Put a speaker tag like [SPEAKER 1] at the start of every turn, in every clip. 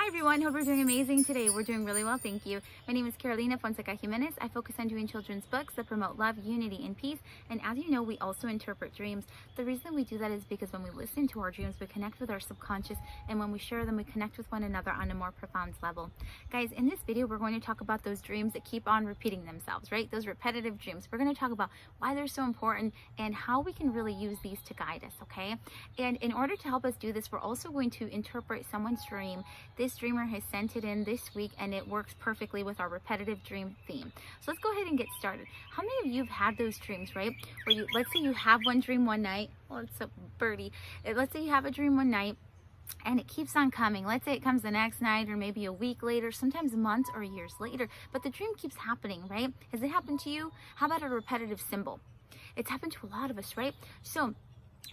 [SPEAKER 1] Hi everyone, hope you're doing amazing today. We're doing really well, thank you. My name is Carolina Fonseca Jimenez. I focus on doing children's books that promote love, unity, and peace. And as you know, we also interpret dreams. The reason we do that is because when we listen to our dreams, we connect with our subconscious, and when we share them, we connect with one another on a more profound level. Guys, in this video, we're going to talk about those dreams that keep on repeating themselves, right? Those repetitive dreams. We're going to talk about why they're so important and how we can really use these to guide us, okay? And in order to help us do this, we're also going to interpret someone's dream. This dreamer has sent it in this week and it works perfectly with our repetitive dream theme. So let's go ahead and get started. How many of you have had those dreams, right? Where you, let's say you have one dream one night. Well, it's a birdie. Let's say you have a dream one night and it keeps on coming. Let's say it comes the next night or maybe a week later, sometimes months or years later, but the dream keeps happening, right? Has it happened to you? How about a repetitive symbol? It's happened to a lot of us, right? So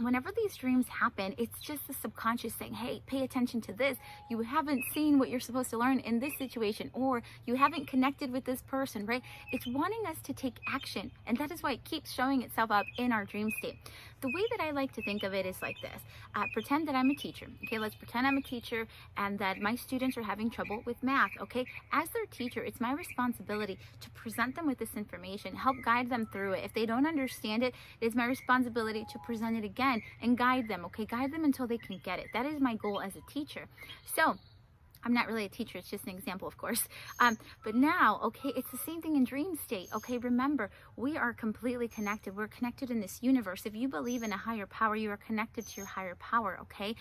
[SPEAKER 1] whenever these dreams happen, it's just the subconscious saying, hey, pay attention to this. You haven't seen what you're supposed to learn in this situation, or you haven't connected with this person, right? It's wanting us to take action, and that is why it keeps showing itself up in our dream state. The way that I like to think of it is like this. Pretend that I'm a teacher. Okay, let's pretend I'm a teacher and that my students are having trouble with math. Okay, as their teacher, it's my responsibility to present them with this information, help guide them through it. If they don't understand it, it's my responsibility to present it again and guide them. Okay, guide them until they can get it. That is my goal as a teacher. So I'm not really a teacher, it's just an example, of course. But now, okay, it's the same thing in dream state. Okay, remember, we are completely connected. We're connected in this universe. If you believe in a higher power, you are connected to your higher power, okay?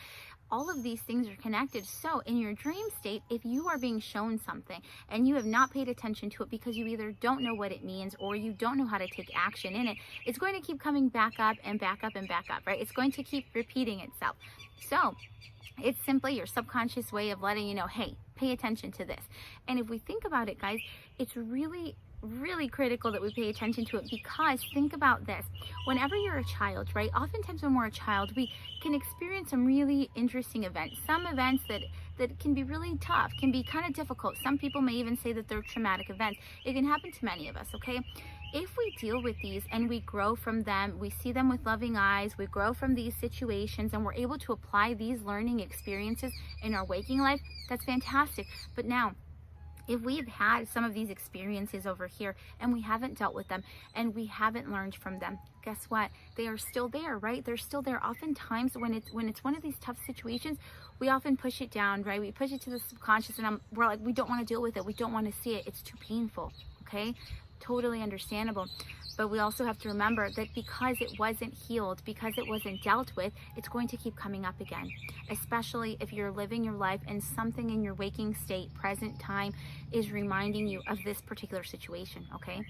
[SPEAKER 1] All of these things are connected. So in your dream state, if you are being shown something and you have not paid attention to it because you either don't know what it means or you don't know how to take action in it, it's going to keep coming back up and back up and back up, right? It's going to keep repeating itself. So it's simply your subconscious way of letting you know, hey, pay attention to this. And if we think about it, guys, it's really critical that we pay attention to it, because think about this. Whenever you're a child, right, oftentimes when we're a child, we can experience some really interesting events, some events that can be really tough, can be kind of difficult. Some people may even say that they're traumatic events. It can happen to many of us, okay? If we deal with these and we grow from them, we see them with loving eyes, we grow from these situations, and we're able to apply these learning experiences in our waking life, that's fantastic. But now, if we've had some of these experiences over here and we haven't dealt with them and we haven't learned from them, guess what? They are still there, right? They're still there. Oftentimes when it's one of these tough situations, we often push it down, right? We push it to the subconscious and we're like, we don't want to deal with it. We don't want to see it. It's too painful, okay? Totally understandable. But we also have to remember that because it wasn't healed, because it wasn't dealt with, it's going to keep coming up again. Especially if you're living your life and something in your waking state, present time, is reminding you of this particular situation, okay?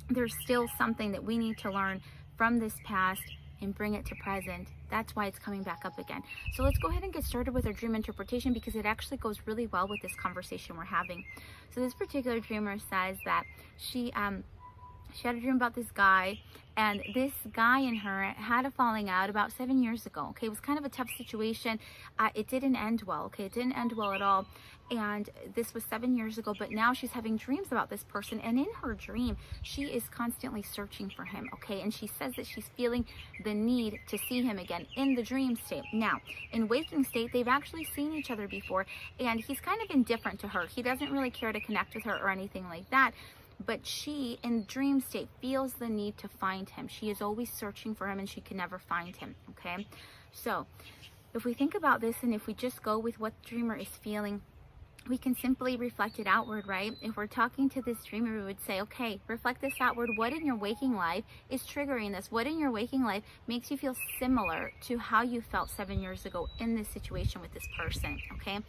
[SPEAKER 1] There's still something that we need to learn from this past and bring it to present. That's why it's coming back up again. So let's go ahead and get started with our dream interpretation, because it actually goes really well with this conversation we're having. So this particular dreamer says that she had a dream about this guy, and this guy and her had a falling out about 7 years ago. Okay, it was kind of a tough situation. It didn't end well. Okay, it didn't end well at all. And this was 7 years ago, but now she's having dreams about this person, and in her dream she is constantly searching for him. Okay, and she says that she's feeling the need to see him again in the dream state. Now in waking state, they've actually seen each other before, and he's kind of indifferent to her. He doesn't really care to connect with her or anything like that. But she, in dream state, feels the need to find him. She is always searching for him and she can never find him, okay? So if we think about this and if we just go with what the dreamer is feeling, we can simply reflect it outward, right? If we're talking to this dreamer, we would say, okay, reflect this outward. What in your waking life is triggering this? What in your waking life makes you feel similar to how you felt 7 years ago in this situation with this person, okay?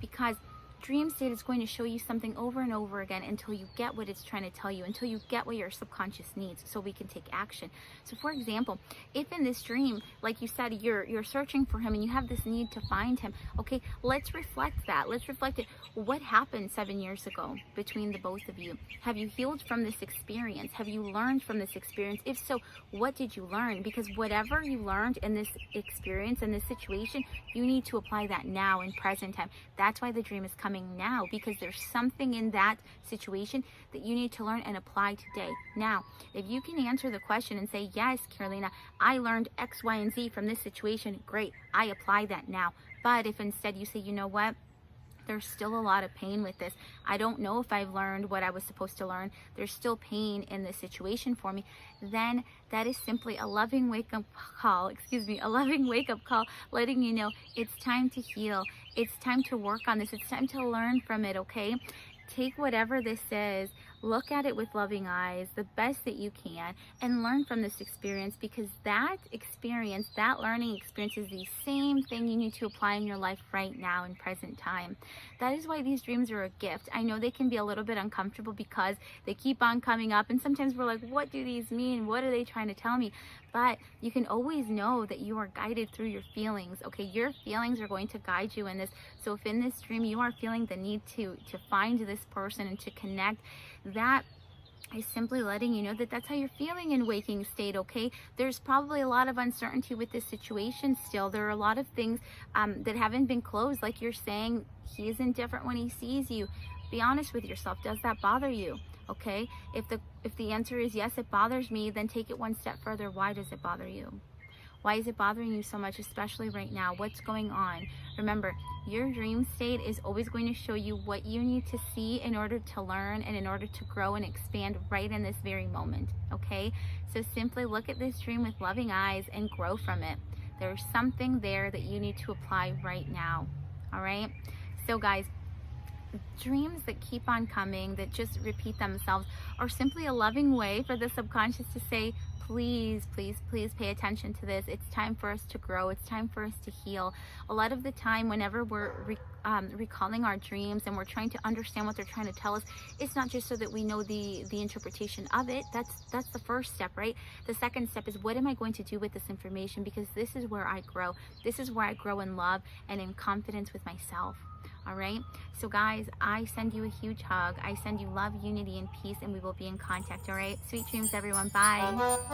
[SPEAKER 1] Because dream state is going to show you something over and over again until you get what it's trying to tell you, until you get what your subconscious needs, so we can take action. So for example, if in this dream, like you said, you're searching for him and you have this need to find him, okay, let's reflect that. Let's reflect it. What happened 7 years ago between the both of you? Have you healed from this experience? Have you learned from this experience? If so, what did you learn? Because whatever you learned in this experience, in this situation, you need to apply that now in present time. That's why the dream is coming now, because there's something in that situation that you need to learn and apply today. Now, if you can answer the question and say, yes, Carolina, I learned X, Y, and Z from this situation, great, I apply that now. But if instead you say, you know what, there's still a lot of pain with this. I don't know if I've learned what I was supposed to learn. There's still pain in this situation for me. Then that is simply a loving wake up call, a loving wake up call, letting you know it's time to heal. It's time to work on this. It's time to learn from it, okay? Take whatever this is, look at it with loving eyes, the best that you can, and learn from this experience, because that experience, that learning experience, is the same thing you need to apply in your life right now in present time. That is why these dreams are a gift. I know they can be a little bit uncomfortable because they keep on coming up, and sometimes we're like, what do these mean? What are they trying to tell me? But you can always know that you are guided through your feelings, okay? Your feelings are going to guide you in this. So if in this dream you are feeling the need to find this person and to connect, that is simply letting you know that that's how you're feeling in waking state, okay? There's probably a lot of uncertainty with this situation still. There are a lot of things that haven't been closed. Like you're saying, he is indifferent when he sees you. Be honest with yourself. Does that bother you? Okay? If the answer is yes, it bothers me, then take it one step further. Why does it bother you? Why is it bothering you so much, especially right now? What's going on? Remember, your dream state is always going to show you what you need to see in order to learn and in order to grow and expand right in this very moment, okay? So simply look at this dream with loving eyes and grow from it. There's something there that you need to apply right now, all right? So guys, dreams that keep on coming, that just repeat themselves, are simply a loving way for the subconscious to say, please, please, please pay attention to this. It's time for us to grow. It's time for us to heal. A lot of the time, whenever we're recalling our dreams and we're trying to understand what they're trying to tell us, it's not just so that we know the interpretation of it. That's the first step, right? The second step is, what am I going to do with this information? Because this is where I grow. This is where I grow in love and in confidence with myself. All right, so guys, I send you a huge hug. I send you love, unity, and peace, and we will be in contact. All right, sweet dreams, everyone. Bye.